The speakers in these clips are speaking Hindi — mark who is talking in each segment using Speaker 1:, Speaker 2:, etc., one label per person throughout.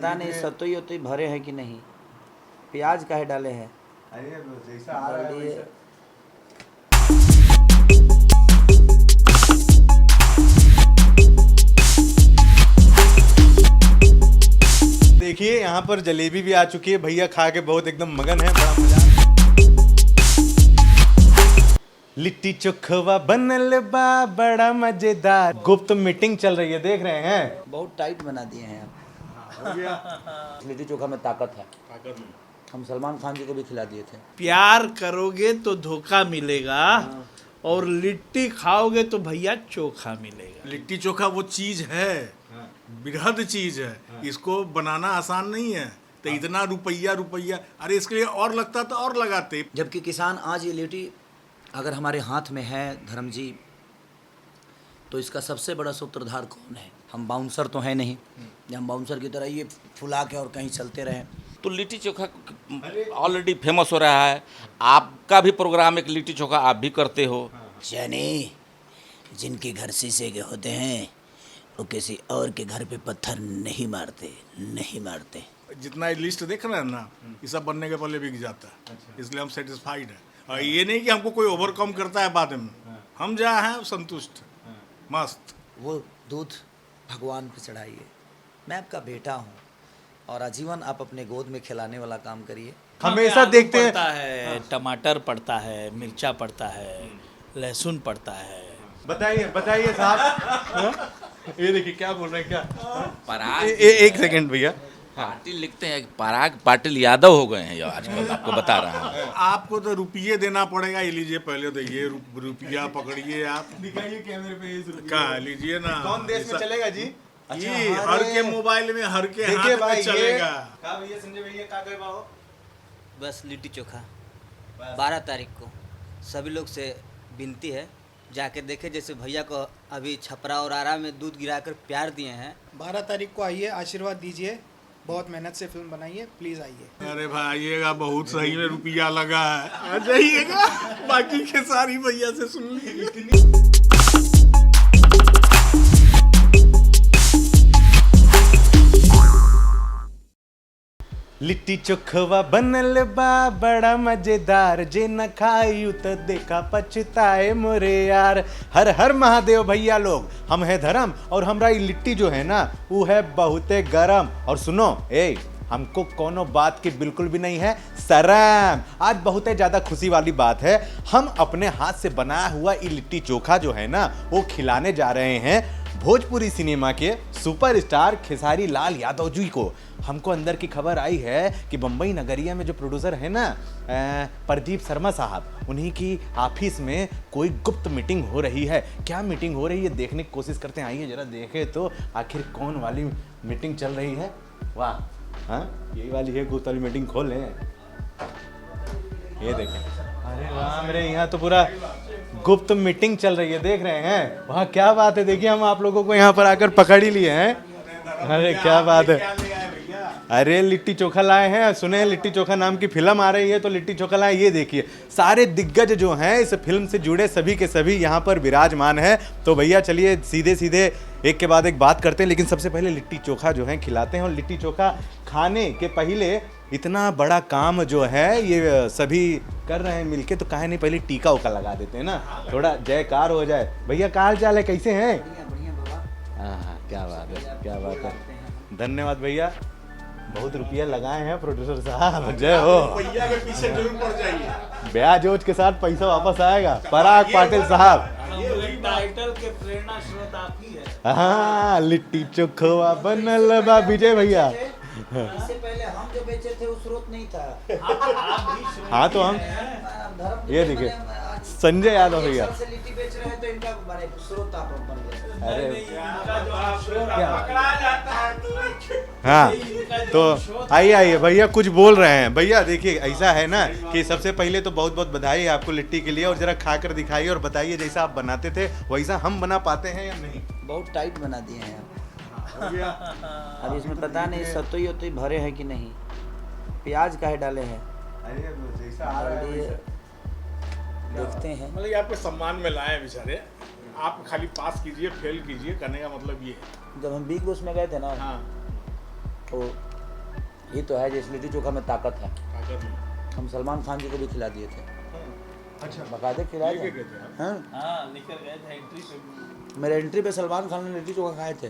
Speaker 1: पता नहीं सतोई उतोई भरे हैं कि नहीं, प्याज काहे डाले हैं।
Speaker 2: अरे जैसा आ रहा है वैसा। देखिए यहाँ पर जलेबी भी आ चुकी है, भैया खा के बहुत एकदम मगन है, बड़ा मजा। लिट्टी चोखवा बनल बा बड़ा मजेदार। गुप्त मीटिंग चल रही है, देख रहे हैं।
Speaker 1: बहुत टाइट बना दिए हैं आप।
Speaker 2: हो गया।
Speaker 1: लिट्टी चोखा में ताकत है, हम सलमान खान जी को भी खिला दिए थे।
Speaker 3: प्यार करोगे तो धोखा मिलेगा और लिट्टी खाओगे तो भैया चोखा मिलेगा।
Speaker 4: लिट्टी चोखा वो चीज है, बृहद चीज है, इसको बनाना आसान नहीं है। तो इतना रुपया, अरे इसके लिए और लगता तो और लगाते।
Speaker 1: जबकि किसान आज ये लिट्टी अगर हमारे हाथ में है धर्म जी, तो इसका सबसे बड़ा सूत्रधार कौन है? हम बाउंसर तो है नहीं, हम बाउंसर की तरह ये फुला के और कहीं चलते रहें।
Speaker 5: तो लिट्टी चोखा ऑलरेडी फेमस हो रहा है। आपका भी प्रोग्राम एक लिट्टी चोखा आप भी करते हो।
Speaker 1: यानी जिनके घर शीशे के होते हैं वो किसी और के घर पे पत्थर नहीं मारते।
Speaker 4: जितना लिस्ट देख रहे हैं ना, ये सब बनने के पहले बिक जाता है, इसलिए हम सेटिस्फाइड है। और ये नहीं कि हमको कोई ओवरकम करता है बाद में, हम जहाँ हैं संतुष्ट, मस्त।
Speaker 1: वो दूध भगवान पे चढ़ाइए। मैं आपका बेटा हूँ और आजीवन आप अपने गोद में खिलाने वाला काम करिए।
Speaker 2: हमेशा देखते हैं
Speaker 3: पड़ता है, टमाटर पड़ता है, मिर्चा पड़ता है, लहसुन पड़ता है।
Speaker 2: बताइए साहब। ये देखिए क्या बोल रहे हैं, क्या
Speaker 5: पराग
Speaker 2: एक सेकंड भैया।
Speaker 5: पाटिल लिखते हैं, पराग पाटिल यादव हो गए हैं ये आजकल, आपको बता रहा हूँ।
Speaker 4: आपको तो रुपये देना पड़ेगा। ये लीजिए पहले तो ये रुपया पकड़िए, आप
Speaker 2: दिखाइए कैमरे पे इस रुपये।
Speaker 4: का लीजिए ना।
Speaker 2: कौन देश में चलेगा जी?
Speaker 4: ये हर के मोबाइल में, हर के हाथ में चलेगा।
Speaker 2: क्या भैया, संजय भैया क्या कर पाओ?
Speaker 6: बस लिट्टी चोखा 12 तारीख को सभी लोग से विनती है, जाके देखे। जैसे भैया को अभी छपरा और आरा में दूध गिराकर प्यार दिए हैं।
Speaker 7: 12 तारीख को आइए, आशीर्वाद दीजिए। बहुत मेहनत से फिल्म बनाई है, प्लीज आइए।
Speaker 4: अरे भाई आइएगा, बहुत सही में रुपया लगा है, आ जाइएगा। बाकी के सारी भैया से सुन लीजिए।
Speaker 2: लिट्टी चोखवा बनल बा बड़ा मजेदार, जे न खाई त देखा पछताए मोरे यार। हर हर महादेव भैया लोग, हम है धर्म और हमरा ये लिट्टी जो है ना वो है बहुते गरम। और सुनो हमको कोनो बात की बिल्कुल भी नहीं है शर्म। आज बहुत ज़्यादा खुशी वाली बात है, हम अपने हाथ से बनाया हुआ ये लिट्टी चोखा जो है ना वो खिलाने जा रहे हैं भोजपुरी सिनेमा के सुपरस्टार खेसारी लाल यादव जी को। हमको अंदर की खबर आई है कि बम्बई नगरिया में जो प्रोड्यूसर है ना प्रदीप शर्मा साहब, उन्हीं की ऑफिस में कोई गुप्त मीटिंग हो रही है। क्या मीटिंग हो रही है देखने की कोशिश करते हैं, आइए जरा देखें तो आखिर कौन वाली मीटिंग चल रही है। वाह, हाँ यही वाली है, गुप्त वाली मीटिंग खोल लें। ये देखें, अरे वाह, मेरे यहाँ तो पूरा गुप्त मीटिंग चल रही है, देख रहे हैं। वहाँ क्या बात है, देखिए हम आप लोगों को यहाँ पर आकर पकड़ ही लिए हैं। अरे क्या बात है, अरे लिट्टी चोखा लाए हैं। सुने लिट्टी चोखा नाम की फिल्म आ रही है तो लिट्टी चोखा लाए। ये देखिए सारे दिग्गज जो हैं इस फिल्म से जुड़े सभी के सभी यहाँ पर विराजमान है। तो भैया चलिए सीधे एक के बाद एक बात करते हैं, लेकिन सबसे पहले लिट्टी चोखा जो है खिलाते हैं। और लिट्टी चोखा खाने के पहले इतना बड़ा काम जो है ये सभी कर रहे हैं मिलके, तो काहे नहीं पहले टीका उका लगा देते हैं ना, थोड़ा जयकार हो जाए। भैया क्या हाल चाल है, कैसे हैं?
Speaker 1: बढ़िया बाबा।
Speaker 2: हाँ क्या बात है, क्या बात है, धन्यवाद भैया। बहुत रुपया लगाए हैं प्रोड्यूसर साहब, जय हो।
Speaker 4: भैया के पीछे जरूर पड़ जाइए,
Speaker 2: ब्याज ओज के साथ पैसा वापस आएगा। पराग पाटिल साहब,
Speaker 3: टाइटल के प्रेरणा स्रोत आप ही है।
Speaker 2: हाँ लिट्टी चोखवा बनल बा। विजय भैया,
Speaker 1: इससे पहले हम जो बेचे थे वो स्रोत नहीं था।
Speaker 2: हाँ तो हम ये देखिए संजय यादव भैया,
Speaker 1: सबसे लिट्टी बेच रहे हैं तो इनका बने स्रोत आप बन गए।
Speaker 2: अरे हाँ तो आइए भैया कुछ बोल रहे हैं। भैया देखिए ऐसा है ना कि सबसे पहले तो बहुत बहुत बधाई आपको लिट्टी के लिए, और जरा खाकर दिखाइए और बताइए जैसा आप बनाते थे वैसा हम बना पाते हैं या नहीं।
Speaker 1: बहुत टाइट बना दिए हैं आप। अब इसमें पता नहीं सतोई उतोई भरे हैं कि नहीं, प्याज काहे डाले हैं।
Speaker 2: अरे जैसा आ रहा है
Speaker 1: देखते हैं।
Speaker 4: मतलब आपके सम्मान में लाए बेचारे, आप खाली पास कीजिए, फेल कीजिए, करने का मतलब ये है।
Speaker 1: जब हम बिग बॉस में गए थे ना,
Speaker 4: हाँ
Speaker 1: तो ये तो है, जिस लिट्टी चोखा में ताकत है। हम सलमान खान जी को भी खिला दिए थे।
Speaker 2: अच्छा,
Speaker 1: बकायदे खिलाए थे। हाँ,
Speaker 3: हाँ निकल गए थे एंट्री पे।
Speaker 1: मेरे एंट्री पे सलमान खान ने लिट्टी चोखा खाए थे।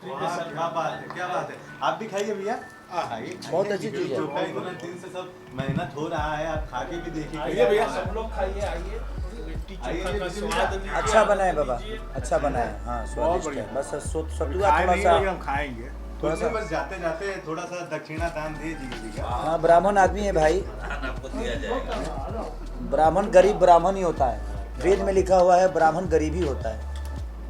Speaker 2: वाह, क्या बात है, क्या बात है। आप भी खाइए भैया। खाइए,
Speaker 1: बहुत अच्छी चीज़ है।
Speaker 2: चोखा इतना दिन से सब मेहनत हो रहा है, आप खा के भी देखिए।
Speaker 3: आइए भैया, सब लोग खाइए, आइए। लिट्टी चोखा का स्वाद लीजिए।
Speaker 1: अच्छा बना है बाबा, अच्छा बना है। हाँ, स्वादिष्ट है। बस सत्तुआ
Speaker 4: खाए
Speaker 1: थोड़ा
Speaker 4: नहीं
Speaker 1: सा।
Speaker 4: लेकिन हम खाएंगे।
Speaker 2: थोड़ा सा बस जाते जाते थोड़ा सा दक्षिणा दान दे दीजिएगा।
Speaker 1: हाँ, ब्राह्मण आदमी है भाई।
Speaker 5: आपको दिया जाएगा।
Speaker 1: ब्राह्मण गरीब ब्राह्मण ही होता है। वेद में लिखा हुआ है ब्राह्मण गरीब ही होता है,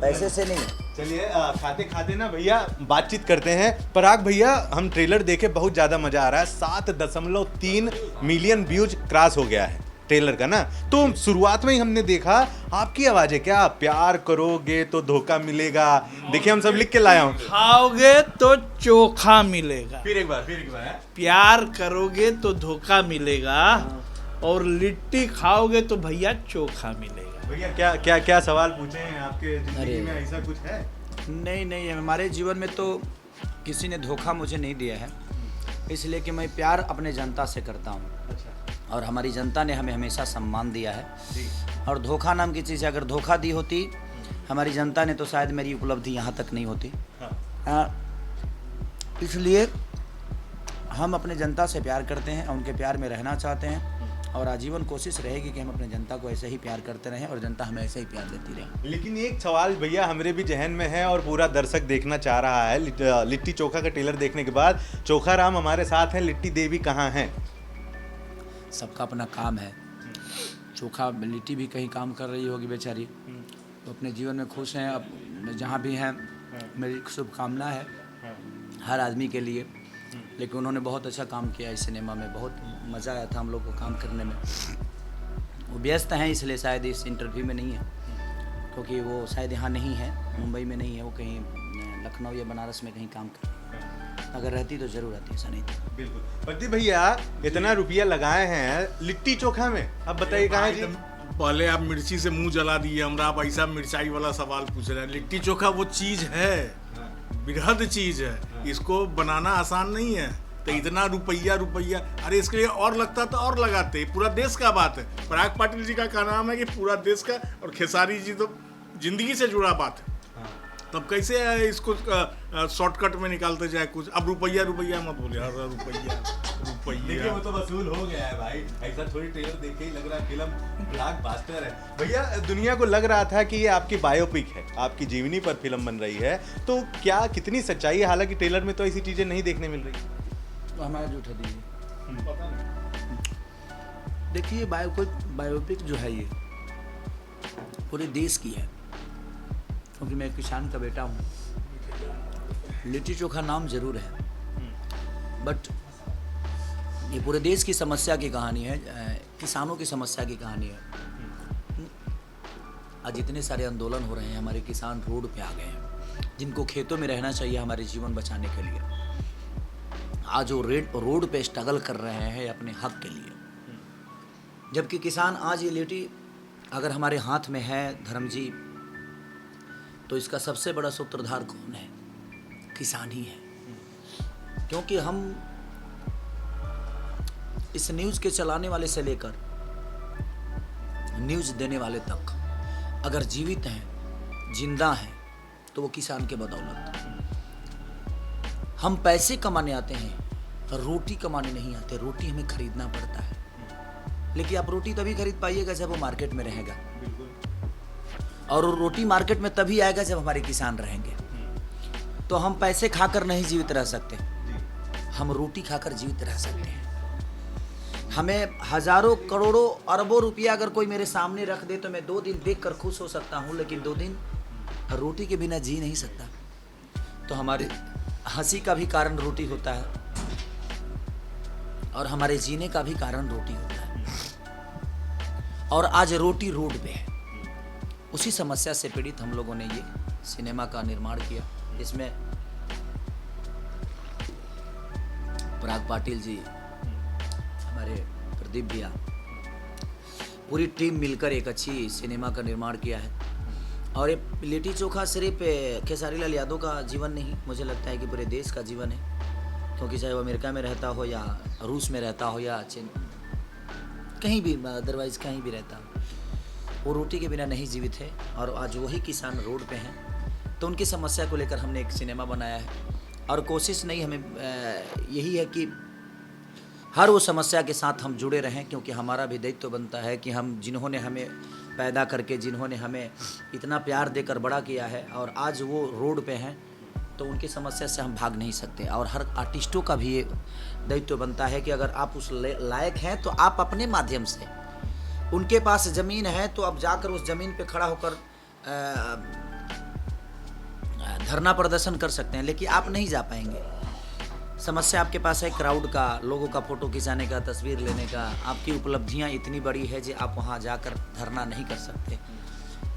Speaker 1: पैसे से नहीं।
Speaker 2: चलिए खाते खाते ना भैया बातचीत करते हैं। पराग भैया, हम ट्रेलर देखे बहुत ज़्यादा मज़ा आ रहा है। 7.3 मिलियन व्यूज क्रॉस हो गया है ट्रेलर का ना। तो शुरुआत में ही हमने देखा आपकी आवाज़ है क्या, प्यार करोगे तो धोखा मिलेगा। देखिए हम सब लिख के लाया हूँ।
Speaker 3: खाओगे तो चोखा मिलेगा,
Speaker 2: फिर एक बार
Speaker 3: प्यार करोगे तो धोखा मिलेगा, और लिट्टी खाओगे तो भैया चोखा मिलेगा।
Speaker 2: भैया क्या क्या क्या सवाल पूछे हैं आपके जिंदगी
Speaker 1: अरे।
Speaker 2: में, ऐसा कुछ है?
Speaker 1: नहीं नहीं, हमारे जीवन में तो किसी ने धोखा मुझे नहीं दिया है, इसलिए कि मैं प्यार अपने जनता से करता हूँ।
Speaker 2: अच्छा
Speaker 1: और हमारी जनता ने हमें हमेशा सम्मान दिया है। और धोखा नाम की चीज़ है, अगर धोखा दी होती हमारी जनता ने तो शायद मेरी उपलब्धि यहाँ तक नहीं होती। इसलिए हम अपने जनता से प्यार करते हैं, उनके प्यार में रहना चाहते हैं, और आजीवन कोशिश रहेगी कि हम अपने जनता को ऐसे ही प्यार करते रहें और जनता हमें ऐसे ही प्यार देती रहे।
Speaker 2: लेकिन एक सवाल भैया हमारे भी जहन में है और पूरा दर्शक देखना चाह रहा है। लिट्टी चोखा का ट्रेलर देखने के बाद चोखा राम हमारे साथ हैं, लिट्टी देवी कहाँ हैं?
Speaker 1: सबका अपना काम है। चोखा लिट्टी भी कहीं काम कर रही होगी बेचारी, तो अपने जीवन में खुश हैं। अब जहाँ भी हैं मेरी शुभकामना है हर आदमी के लिए। लेकिन उन्होंने बहुत अच्छा काम किया इस सिनेमा में, बहुत मज़ा आया था हम लोग को काम करने में। वो व्यस्त हैं इसलिए शायद इस इंटरव्यू में नहीं है, क्योंकि वो शायद यहाँ नहीं है, मुंबई में नहीं है, वो कहीं लखनऊ या बनारस में कहीं काम कर रही है। अगर रहती तो ज़रूर रहती, ऐसा नहीं था।
Speaker 2: बिल्कुल। प्रदीप भैया, इतना रुपया लगाए हैं लिट्टी चोखा में, अब बताइए कहाँ है जी?
Speaker 4: पहले आप मिर्ची से मुंह जला दिए हमरा, आप ऐसा मिर्चाई वाला सवाल पूछ रहे हैं। लिट्टी चोखा वो चीज़ है, बृहद चीज़ है, इसको बनाना आसान नहीं है। तो इतना रुपया, अरे इसके लिए और लगता तो और लगाते। पूरा देश का बात है। पराग पाटिल जी का नाम है कि पूरा देश का, और खेसारी जी तो जिंदगी से जुड़ा बात है। तब कैसे इसको शॉर्टकट में निकालते जाए कुछ। अब रुपया मत बोले,
Speaker 2: देखिए वो तो वसूल हो गया है भाई, ऐसा थोड़ी ट्रेलर देख के ही लग रहा है फिल्म ब्लॉकबस्टर है। भैया दुनिया को लग रहा था कि ये आपकी बायोपिक है, आपकी जीवनी पर फिल्म बन रही है, तो क्या कितनी सच्चाई है? हालांकि ट्रेलर में तो ऐसी चीजें नहीं देखने मिल रही।
Speaker 1: तो हमारा झूठा दीजिए। देखिए बायोपिक जो है ये पूरे देश की है, क्योंकि मैं किसान का बेटा हूँ। लिट्टी चोखा नाम जरूर है, बट ये पूरे देश की समस्या की कहानी है, किसानों की समस्या की कहानी है। आज इतने सारे आंदोलन हो रहे हैं, हमारे किसान रोड पे आ गए हैं, जिनको खेतों में रहना चाहिए हमारे जीवन बचाने के लिए। आज वो रोड पे स्ट्रगल कर रहे हैं अपने हक के लिए, जबकि किसान आज ये लिट्टी अगर हमारे हाथ में है धर्म जी, तो इसका सबसे बड़ा सूत्रधार कौन है? किसान ही है। क्योंकि हम इस न्यूज़ के चलाने वाले से लेकर न्यूज़ देने वाले तक अगर जीवित हैं, जिंदा हैं, तो वो किसान के बदौलत। हम पैसे कमाने आते हैं, रोटी कमाने नहीं आते। रोटी हमें खरीदना पड़ता है, लेकिन आप रोटी तभी खरीद पाइएगा जब वो मार्केट में रहेगा, और वो रोटी मार्केट में तभी आएगा जब हमारे किसान रहेंगे। तो हम पैसे खाकर नहीं जीवित रह सकते, हम रोटी खाकर जीवित रह सकते हैं। हमें हजारों करोड़ों अरबों रुपया अगर कोई मेरे सामने रख दे तो मैं 2 दिन देखकर खुश हो सकता हूँ, लेकिन 2 दिन रोटी के बिना जी नहीं सकता। तो हमारे हंसी का भी कारण रोटी होता है, और हमारे जीने का भी कारण रोटी होता है। और आज रोटी रोड पे है। उसी समस्या से पीड़ित हम लोगों ने ये सिनेमा का निर्माण किया, जिसमें पराग पाटिल जी, हमारे प्रदीप भैया, पूरी टीम मिलकर एक अच्छी सिनेमा का निर्माण किया है। और ये लिट्टी चोखा सिर्फ खेसारी लाल यादव का जीवन नहीं, मुझे लगता है कि पूरे देश का जीवन है, क्योंकि चाहे वो अमेरिका में रहता हो या रूस में रहता हो या चीन, कहीं भी अदरवाइज़ कहीं भी रहता हो, वो रोटी के बिना नहीं जीवित है। और आज वही किसान रोड पे हैं, तो उनकी समस्या को लेकर हमने एक सिनेमा बनाया है। और कोशिश नहीं हमें यही है कि हर वो समस्या के साथ हम जुड़े रहें, क्योंकि हमारा भी दायित्व बनता है कि हम जिन्होंने हमें पैदा करके, जिन्होंने हमें इतना प्यार देकर बड़ा किया है और आज वो रोड पे हैं, तो उनकी समस्या से हम भाग नहीं सकते। और हर आर्टिस्टों का भी ये दायित्व बनता है कि अगर आप उस लायक हैं तो आप अपने माध्यम से, उनके पास ज़मीन है तो आप जाकर उस ज़मीन पे खड़ा होकर धरना प्रदर्शन कर सकते हैं, लेकिन आप नहीं जा पाएंगे। समस्या आपके पास है क्राउड का, लोगों का फ़ोटो खिंचाने का, तस्वीर लेने का। आपकी उपलब्धियां इतनी बड़ी है कि आप वहां जाकर धरना नहीं कर सकते।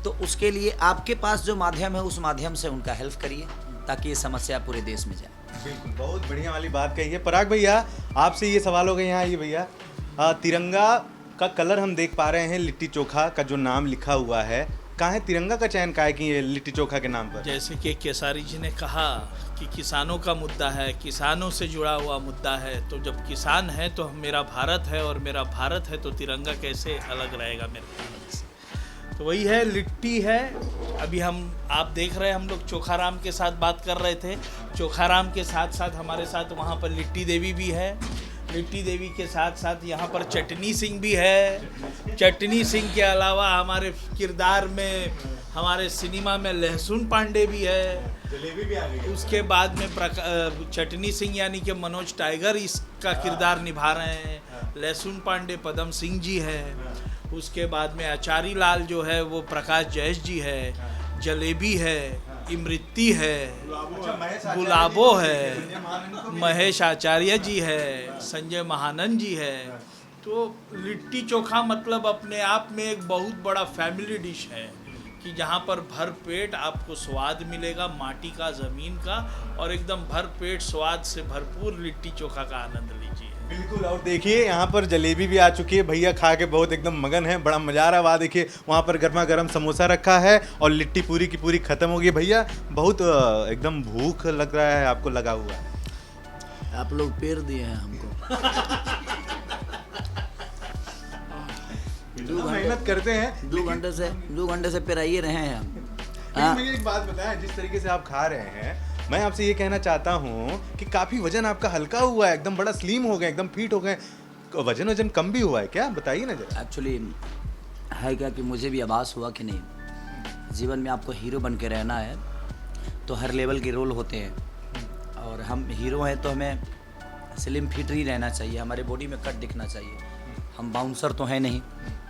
Speaker 1: तो उसके लिए आपके पास जो माध्यम है उस माध्यम से उनका हेल्प करिए, ताकि ये समस्या पूरे देश में जाए।
Speaker 2: बिल्कुल, बहुत बढ़िया वाली बात कही है। पराग भैया, आपसे ये सवाल हो गया, यहाँ आइए भैया। तिरंगा का कलर हम देख पा रहे हैं, लिट्टी चोखा का जो नाम लिखा हुआ है, कहाँ है तिरंगा का चयन काहे कि ये लिट्टी चोखा के नाम पर?
Speaker 3: जैसे कि केसारी जी ने कहा कि किसानों का मुद्दा है, किसानों से जुड़ा हुआ मुद्दा है, तो जब किसान है तो मेरा भारत है, और मेरा भारत है तो तिरंगा कैसे अलग रहेगा मेरे भारत से। तो वही है, लिट्टी है। अभी आप देख रहे हैं, हम लोग चोखाराम के साथ बात कर रहे थे। चोखाराम के साथ साथ हमारे साथ वहाँ पर लिट्टी देवी भी है। लिट्टी देवी के साथ साथ यहाँ पर चटनी सिंह भी है। चटनी सिंह के अलावा हमारे किरदार में, हमारे सिनेमा में लहसुन पांडे भी है।
Speaker 2: जलेबी भी आ गई।
Speaker 3: उसके बाद में चटनी सिंह यानी कि मनोज टाइगर इसका किरदार निभा रहे हैं। लहसुन पांडे पदम सिंह जी है। उसके बाद में आचारी लाल जो है वो प्रकाश जयेश जी है। जलेबी है, इमृति है, गुलाबो है, महेश आचार्य जी है, संजय महानंद जी है। तो लिट्टी चोखा मतलब अपने आप में एक बहुत बड़ा फैमिली डिश है कि जहाँ पर भर पेट आपको स्वाद मिलेगा माटी का, ज़मीन का, और एकदम भर पेट स्वाद से भरपूर लिट्टी चोखा का आनंद लीजिए।
Speaker 2: बिल्कुल। और देखिए यहाँ पर जलेबी भी आ चुकी है, भैया खा के बहुत एकदम मगन है, बड़ा मजा आ रहा है। वहाँ देखिए वहाँ पर गर्मा गर्म समोसा रखा है और लिट्टी पूरी की पूरी खत्म हो गई। भैया बहुत एकदम भूख लग रहा है, आपको लगा हुआ है।
Speaker 1: आप लोग पेड़ दिए हैं हमको।
Speaker 2: मेहनत करते हैं,
Speaker 1: 2 घंटे से पेराइए रहे हैं हम।
Speaker 2: लेकिन मुझे एक बात बताएं, जिस तरीके से आप खा रहे हैं, मैं आपसे ये कहना चाहता हूँ कि काफ़ी वजन आपका हल्का हुआ है, एकदम बड़ा स्लिम हो गए, एकदम फिट हो गए। वजन कम भी हुआ है क्या, बताइए ना जरा।
Speaker 1: एक्चुअली है क्या कि मुझे भी आभास हुआ कि नहीं, जीवन में आपको हीरो बन के रहना है तो हर लेवल के रोल होते हैं, और हम हीरो हैं तो हमें स्लिम फिट ही रहना चाहिए, हमारे बॉडी में कट दिखना चाहिए। हम बाउंसर तो हैं नहीं,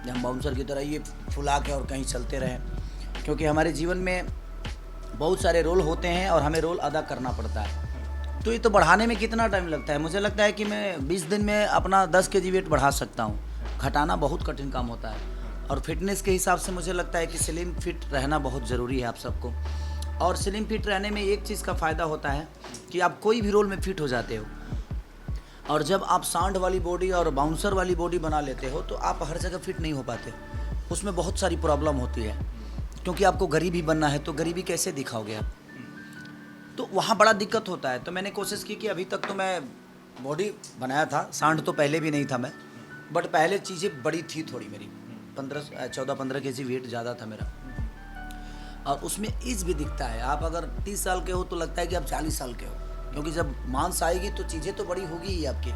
Speaker 1: हम बाउंसर की तरह ये फुला के और कहीं चलते रहें, क्योंकि हमारे जीवन में बहुत सारे रोल होते हैं और हमें रोल अदा करना पड़ता है। तो ये तो बढ़ाने में कितना टाइम लगता है, मुझे लगता है कि मैं 20 दिन में अपना 10 kg वेट बढ़ा सकता हूँ। घटाना बहुत कठिन काम होता है, और फिटनेस के हिसाब से मुझे लगता है कि स्लिम फिट रहना बहुत ज़रूरी है आप सबको। और स्लिम फिट रहने में एक चीज़ का फ़ायदा होता है कि आप कोई भी रोल में फिट हो जाते हो, और जब आप सांड वाली बॉडी और बाउंसर वाली बॉडी बना लेते हो तो आप हर जगह फिट नहीं हो पाते, उसमें बहुत सारी प्रॉब्लम होती है, क्योंकि आपको गरीबी बनना है तो गरीबी कैसे दिखाओगे आप, तो वहाँ बड़ा दिक्कत होता है। तो मैंने कोशिश की कि अभी तक तो मैं बॉडी बनाया था, सांड तो पहले भी नहीं था मैं, बट पहले चीज़ें बड़ी थी थोड़ी मेरी, 14-15 kg वेट ज़्यादा था मेरा, और उसमें एज भी दिखता है। आप अगर 30 साल के हो तो लगता है कि आप 40 साल के हो, क्योंकि जब मांस आएगी तो चीज़ें तो बड़ी होगी ही आपकी।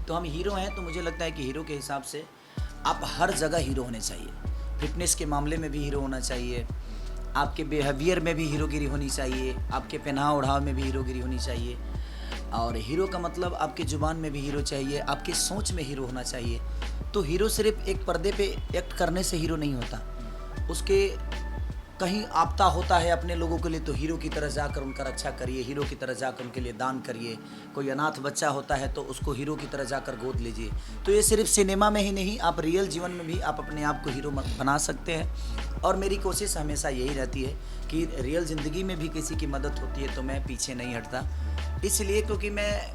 Speaker 1: तो हम हीरो हैं, तो मुझे लगता है कि हीरो के हिसाब से आप हर जगह हीरो होने चाहिए। फिटनेस के मामले में भी हीरो होना चाहिए, आपके बिहेवियर में भी हीरोगिरी होनी चाहिए, आपके पहनाव ओढ़ाव में भी हीरोगिरी होनी चाहिए, और हीरो का मतलब आपकी ज़ुबान में भी हीरो चाहिए, आपकी सोच में हीरो होना चाहिए। तो हीरो सिर्फ एक पर्दे पे एक्ट करने से हीरो नहीं होता, उसके कहीं आपता होता है अपने लोगों के लिए, तो हीरो की तरह जाकर उनका रक्षा करिए, हीरो की तरह जाकर उनके लिए दान करिए। कोई अनाथ बच्चा होता है तो उसको हीरो की तरह जाकर गोद लीजिए। तो ये सिर्फ सिनेमा में ही नहीं, आप रियल जीवन में भी आप अपने आप को हीरो बना सकते हैं। और मेरी कोशिश हमेशा यही रहती है कि रियल ज़िंदगी में भी किसी की मदद होती है तो मैं पीछे नहीं हटता, इसलिए क्योंकि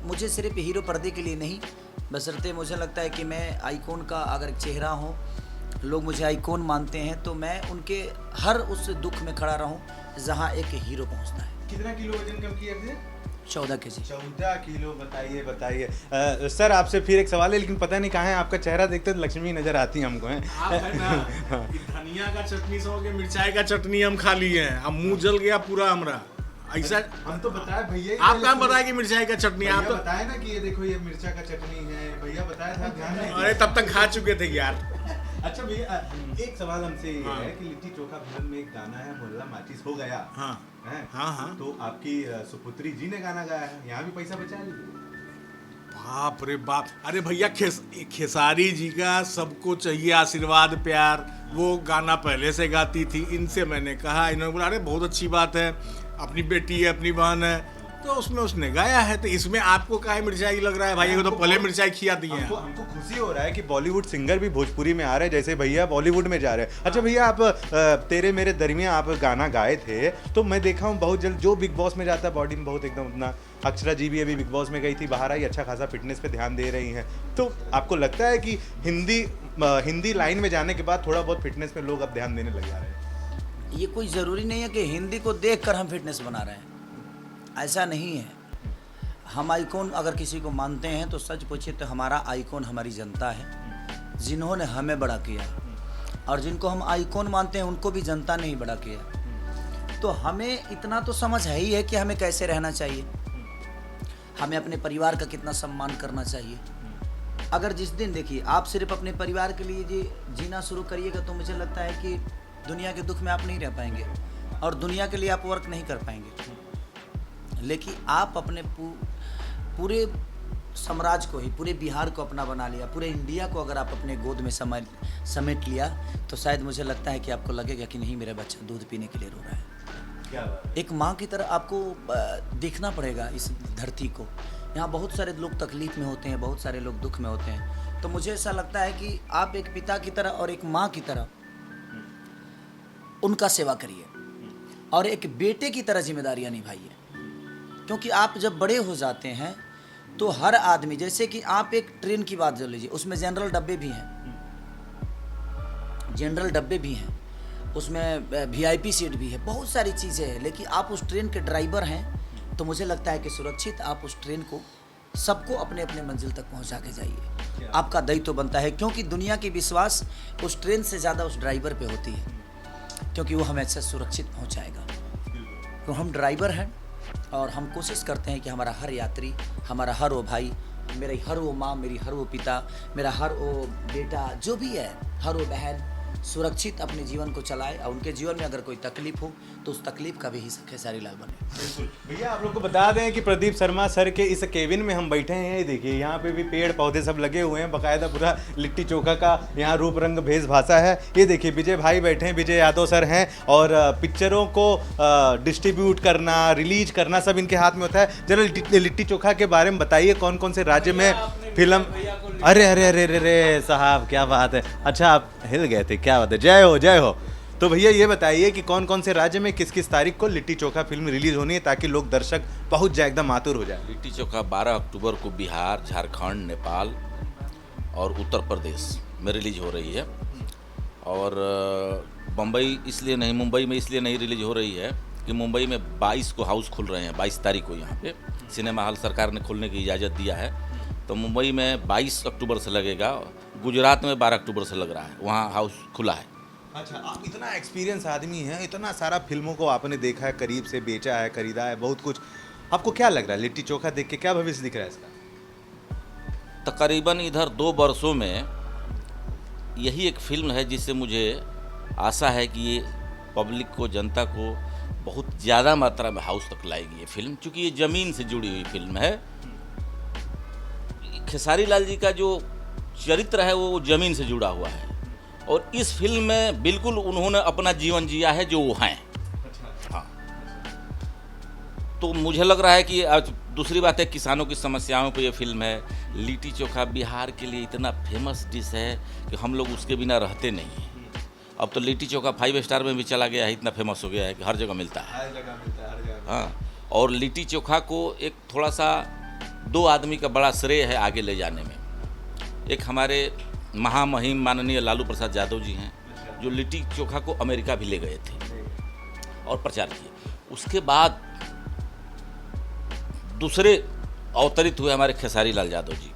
Speaker 1: मुझे सिर्फ हीरो पर्दे के लिए नहीं, बशर्ते मुझे लगता है कि मैं आइकॉन का अगर चेहरा हूँ, लोग मुझे आइकॉन मानते हैं, तो मैं उनके हर उस दुख में खड़ा रहूं जहां एक हीरो पहुंचता है।
Speaker 2: कितना किलो वजन कम किया थे?
Speaker 1: 14 केजी।
Speaker 2: 14 किलो, बताइए बताइए। सर आपसे फिर एक सवाल है, लेकिन पता नहीं कहाँ है आपका चेहरा, देखते तो लक्ष्मी नजर आती है हमको हैं।
Speaker 4: आप है ना कि धनिया का चटनी सो के मिर्चाई का चटनी हम खा लिए हैं, अब मुंह जल गया पूरा हमरा। ऐसा
Speaker 2: हम तो बताया भैया,
Speaker 4: आप कहाँ बताया कि मिर्चाई का चटनी? आप तो
Speaker 2: बताया ना कि ये देखो ये मिर्चा का चटनी है, भैया बताया था, ध्यान नहीं
Speaker 4: अरे तब तक खा चुके थे यार।
Speaker 2: अच्छा भैया, एक सवाल हमसे ये
Speaker 4: हाँ।
Speaker 2: है कि लिट्टी चोखा फिल्म में एक गाना है मोहल्ला माचिस हो गया,
Speaker 4: हाँ
Speaker 2: है?
Speaker 4: हाँ हाँ।
Speaker 2: तो आपकी सुपुत्री जी ने गाना गाया है, यहाँ भी पैसा बचा लीजिए।
Speaker 4: बाप रे बाप, अरे भैया खेसारी जी का सबको चाहिए आशीर्वाद प्यार, वो गाना पहले से गाती थी, इनसे मैंने कहा, इन्होंने बोला अरे बहुत अच्छी बात है, अपनी बेटी है अपनी बहन है, तो उसमें उसने गाया है, तो इसमें आपको काहे मिर्चाई लग रहा है भाई? को तो पहले मिर्चाई खिया दी है।
Speaker 2: हमको खुशी हो रहा है कि बॉलीवुड सिंगर भी भोजपुरी में आ रहे हैं, जैसे भैया बॉलीवुड में जा रहे हैं। अच्छा भैया, आप तेरे मेरे दरमियाँ आप गाना गाए थे, तो मैं देखा हूँ बहुत जल्द जो बिग बॉस में जाता है बॉडी में बहुत एकदम अपना, अक्षरा जी भी अभी बिग बॉस में गई थी, बाहर आई, अच्छा खासा फिटनेस पे ध्यान दे रही हैं। तो आपको लगता है कि हिंदी लाइन में जाने के बाद थोड़ा बहुत फिटनेस में लोग अब ध्यान देने लग जा रहे हैं?
Speaker 1: ये कोई ज़रूरी नहीं है कि हिंदी को देखकर हम फिटनेस बना रहे हैं, ऐसा नहीं है। हम आइकॉन अगर किसी को मानते हैं तो सच पूछिए तो हमारा आइकॉन हमारी जनता है, जिन्होंने हमें बड़ा किया, और जिनको हम आइकॉन मानते हैं उनको भी जनता ने ही बड़ा किया। तो हमें इतना तो समझ है ही है कि हमें कैसे रहना चाहिए, हमें अपने परिवार का कितना सम्मान करना चाहिए। अगर जिस दिन देखिए आप सिर्फ अपने परिवार के लिए जीना शुरू करिएगा तो मुझे लगता है कि दुनिया के दुख में आप नहीं रह पाएंगे और दुनिया के लिए आप वर्क नहीं कर पाएंगे। लेकिन आप अपने पूरे साम्राज्य को ही, पूरे बिहार को अपना बना लिया, पूरे इंडिया को अगर आप अपने गोद में समेट लिया तो शायद मुझे लगता है कि आपको लगेगा कि नहीं मेरा बच्चा दूध पीने के लिए रो रहा है।
Speaker 2: क्या बात है?
Speaker 1: एक माँ की तरह आपको देखना पड़ेगा इस धरती को। यहाँ बहुत सारे लोग तकलीफ में होते हैं, बहुत सारे लोग दुख में होते हैं, तो मुझे ऐसा लगता है कि आप एक पिता की तरह और एक माँ की तरह उनका सेवा करिए और एक बेटे की तरह जिम्मेदारियाँ निभाइए। क्योंकि आप जब बड़े हो जाते हैं तो हर आदमी, जैसे कि आप एक ट्रेन की बात कर लीजिए, उसमें जनरल डब्बे भी हैं, उसमें VIP सीट भी है, बहुत सारी चीज़ें हैं, लेकिन आप उस ट्रेन के ड्राइवर हैं तो मुझे लगता है कि सुरक्षित आप उस ट्रेन को सबको अपने अपने मंजिल तक पहुंचा के जाइए। आपका दायित्व बनता है, क्योंकि दुनिया की विश्वास उस ट्रेन से ज़्यादा उस ड्राइवर पे होती है, क्योंकि वो हमें अच्छा सुरक्षित पहुंचाएगा। तो हम ड्राइवर हैं और हम कोशिश करते हैं कि हमारा हर यात्री, हमारा हर वो भाई, मेरी हर वो माँ, मेरी हर वो पिता, मेरा हर वो बेटा, जो भी है, हर वो बहन सुरक्षित अपने जीवन को चलाए और उनके जीवन में अगर कोई तकलीफ हो तो उस तकलीफ का भी हिस्सा खेसारी लाल बने।
Speaker 2: भैया आप लोग को बता दें कि प्रदीप शर्मा सर के इस केबिन में हम बैठे हैं, ये देखिए यहाँ पे भी पेड़ पौधे सब लगे हुए हैं, बाकायदा पूरा लिट्टी चोखा का यहाँ रूप रंग भेषभाषा है। ये देखिए विजय भाई बैठे हैं, विजय यादव सर हैं, और पिक्चरों को डिस्ट्रीब्यूट करना, रिलीज करना सब इनके हाथ में होता है। जरा लिट्टी चोखा के बारे में बताइए, कौन कौन से राज्य में फिल्म? अरे अरे अरे अरे साहब क्या बात है, अच्छा आप हिल गए थे, क्या बात है, जय हो जय हो। तो भैया ये बताइए कि कौन कौन से राज्य में किस किस तारीख को लिट्टी चोखा फिल्म रिलीज होनी है, ताकि लोग दर्शक पहुंच जाए, एकदम आतुर हो जाए।
Speaker 5: लिट्टी चोखा 12 अक्टूबर को बिहार, झारखंड, नेपाल और उत्तर प्रदेश में रिलीज हो रही है। और मुंबई में इसलिए नहीं रिलीज हो रही है कि मुंबई में 22 को हाउस खुल रहे हैं, 22 तारीख को यहाँ पे सिनेमा हॉल सरकार ने खोलने की इजाज़त दिया है, तो मुंबई में 22 अक्टूबर से लगेगा, गुजरात में 12 अक्टूबर से लग रहा है, वहाँ हाउस खुला है।
Speaker 2: अच्छा, आप इतना एक्सपीरियंस आदमी हैं, इतना सारा फिल्मों को आपने देखा है, करीब से बेचा है, खरीदा है, बहुत कुछ, आपको क्या लग रहा है लिट्टी चोखा देख के, क्या भविष्य दिख रहा है इसका?
Speaker 5: तकरीबन इधर 2 वर्षों में यही एक फिल्म है जिससे मुझे आशा है कि ये पब्लिक को, जनता को बहुत ज़्यादा मात्रा में हाउस तक लाएगी ये फिल्म, क्योंकि ये ज़मीन से जुड़ी हुई फिल्म है। खेसारी लाल जी का जो चरित्र है वो ज़मीन से जुड़ा हुआ है, और इस फिल्म में बिल्कुल उन्होंने अपना जीवन जिया है जो वो हैं। हाँ, तो मुझे लग रहा है कि आज दूसरी बात है, किसानों की समस्याओं पे ये फिल्म है। लिट्टी चोखा बिहार के लिए इतना फेमस डिश है कि हम लोग उसके बिना रहते नहीं हैं। अब तो लिट्टी चोखा 5 स्टार में भी चला गया है, इतना फेमस हो गया है कि हर जगह मिलता है।
Speaker 2: हर जगह मिलता है, हर जगह।
Speaker 5: हाँ, और लिट्टी चोखा को एक थोड़ा सा 2 आदमी का बड़ा श्रेय है आगे ले जाने में। एक हमारे महामहिम माननीय लालू प्रसाद यादव जी हैं, जो लिट्टी चोखा को अमेरिका भी ले गए थे और प्रचार किए। उसके बाद दूसरे अवतरित हुए हमारे खेसारी लाल यादव जी,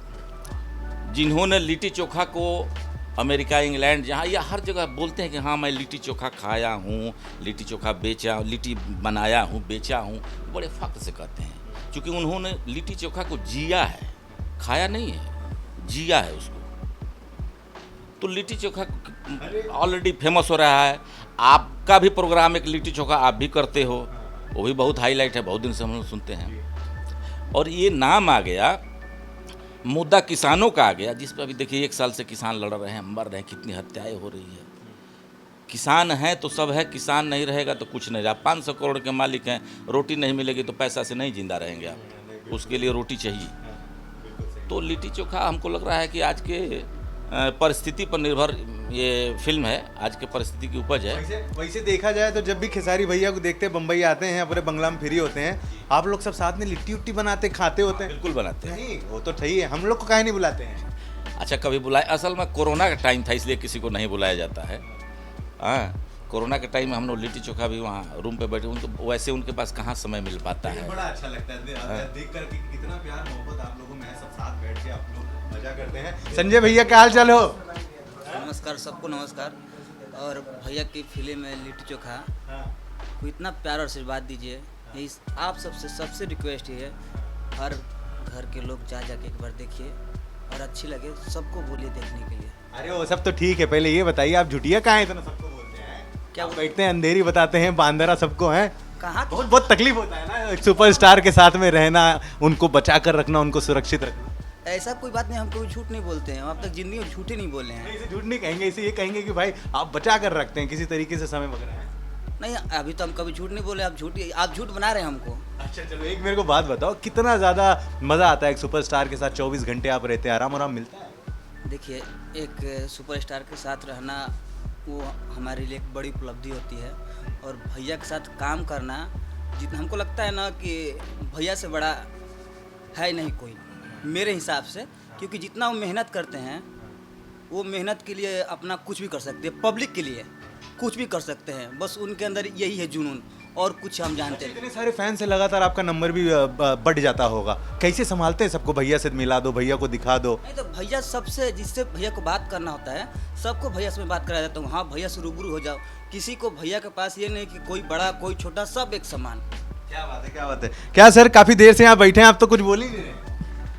Speaker 5: जिन्होंने लिट्टी चोखा को अमेरिका, इंग्लैंड, जहाँ या हर जगह बोलते हैं कि हाँ मैं लिट्टी चोखा खाया हूँ, लिट्टी चोखा बेचा, लिट्टी बनाया हूँ, बेचा हूँ, बड़े फख्र से कहते हैं, क्योंकि उन्होंने लिट्टी चोखा को जिया है, खाया नहीं है, जिया है उसको। तो लिट्टी चोखा ऑलरेडी फेमस हो रहा है। आपका भी प्रोग्राम एक लिट्टी चोखा आप भी करते हो, वो भी बहुत हाईलाइट है, बहुत दिन से हम लोग सुनते हैं। और ये नाम आ गया, मुद्दा किसानों का आ गया, जिस पर अभी देखिए 1 साल से किसान लड़ रहे हैं, मर रहे हैं, कितनी हत्याएं हो रही है। किसान है तो सब है, किसान नहीं रहेगा तो कुछ नहीं। आप 500 करोड़ के मालिक हैं, रोटी नहीं मिलेगी तो पैसा से नहीं जिंदा रहेंगे आप, उसके लिए रोटी चाहिए। तो लिट्टी चोखा हमको लग रहा है कि आज के परिस्थिति पर निर्भर ये फिल्म है, आज के परिस्थिति की उपज है।
Speaker 2: वैसे देखा जाए तो जब भी खेसारी भैया को देखते हैं, बम्बई आते हैं, अपने बंगला में फ्री होते हैं, आप लोग सब साथ में लिट्टी उट्टी बनाते खाते होते हैं?
Speaker 5: बिल्कुल बनाते हैं।
Speaker 2: नहीं, वो तो सही है, हम लोग को काहे नहीं बुलाते हैं?
Speaker 5: अच्छा, कभी बुलाए, असल में कोरोना का टाइम था इसलिए किसी को नहीं बुलाया जाता है। हाँ, कोरोना के टाइम में हम लोग लिट्टी चोखा भी वहाँ रूम पे बैठे, उनको वैसे उनके पास कहाँ समय मिल पाता है।
Speaker 2: बड़ा अच्छा लगता है देख कर कितना प्यार मोहब्बत आप लोगों में है, सब साथ बैठ के आप लोग मजा करते हैं। संजय भैया क्या हाल चाल हो?
Speaker 6: नमस्कार, सबको नमस्कार। और भैया की फिल्म है लिट्टी चोखा को इतना प्यार और आशीर्वाद दीजिए, यही आप सबसे रिक्वेस्ट ये है, हर घर के लोग जा के एक बार देखिए और अच्छी लगे सबको बोलिए देखने के लिए।
Speaker 2: अरे वो सब तो ठीक है, पहले ये बताइए आप झुटिया कहाँ है, इतना सबको बोलते हैं?
Speaker 6: क्या
Speaker 2: आप बैठते हैं अंधेरी बताते हैं, बांदरा सबको है,
Speaker 6: कहाँ
Speaker 2: बहुत बहुत तकलीफ होता है ना एक सुपरस्टार के साथ में रहना, उनको बचा कर रखना, उनको सुरक्षित रखना।
Speaker 6: ऐसा कोई बात नहीं, हम कोई झूठ नहीं बोलते हैं, हम अब तक जिंदगी में झूठे नहीं बोले हैं।
Speaker 2: इसे झूठ नहीं कहेंगे, इसे ये कहेंगे कि भाई आप बचा कर रखते हैं किसी तरीके से समय वगैरह है।
Speaker 6: नहीं, अभी तो हम कभी झूठ नहीं बोले, आप झूठ बना रहे हैं हमको।
Speaker 2: अच्छा चलो, एक मेरे को बात बताओ, कितना ज़्यादा मज़ा आता है एक सुपरस्टार के साथ 24 घंटे आप रहते हैं, आराम मिलता है?
Speaker 6: देखिए, एक सुपरस्टार के साथ रहना वो हमारे लिए एक बड़ी उपलब्धि होती है, और भैया के साथ काम करना जितना हमको लगता है ना कि भैया से बड़ा है नहीं कोई मेरे हिसाब से, क्योंकि जितना वो मेहनत करते हैं, वो मेहनत के लिए अपना कुछ भी कर सकते हैं, पब्लिक के लिए कुछ भी कर सकते हैं, बस उनके अंदर यही है जुनून, और कुछ हम जानते हैं।
Speaker 2: इतने सारे फैन से लगातार आपका नंबर भी बढ़ जाता होगा, कैसे संभालते हैं सबको? भैया से मिला दो, भैया को दिखा दो।
Speaker 6: नहीं तो भैया सबसे, जिससे भैया को बात करना होता है, सबको भैया से मैं बात करा देता हूँ। हाँ, भैया से रूबरू हो जाओ, किसी को भैया के पास ये नहीं कि कोई बड़ा कोई छोटा, सब एक समान।
Speaker 2: क्या बात है, क्या बात है। क्या सर, काफ़ी देर से यहाँ बैठे हैं, आप तो कुछ बोल ही नहीं रहे।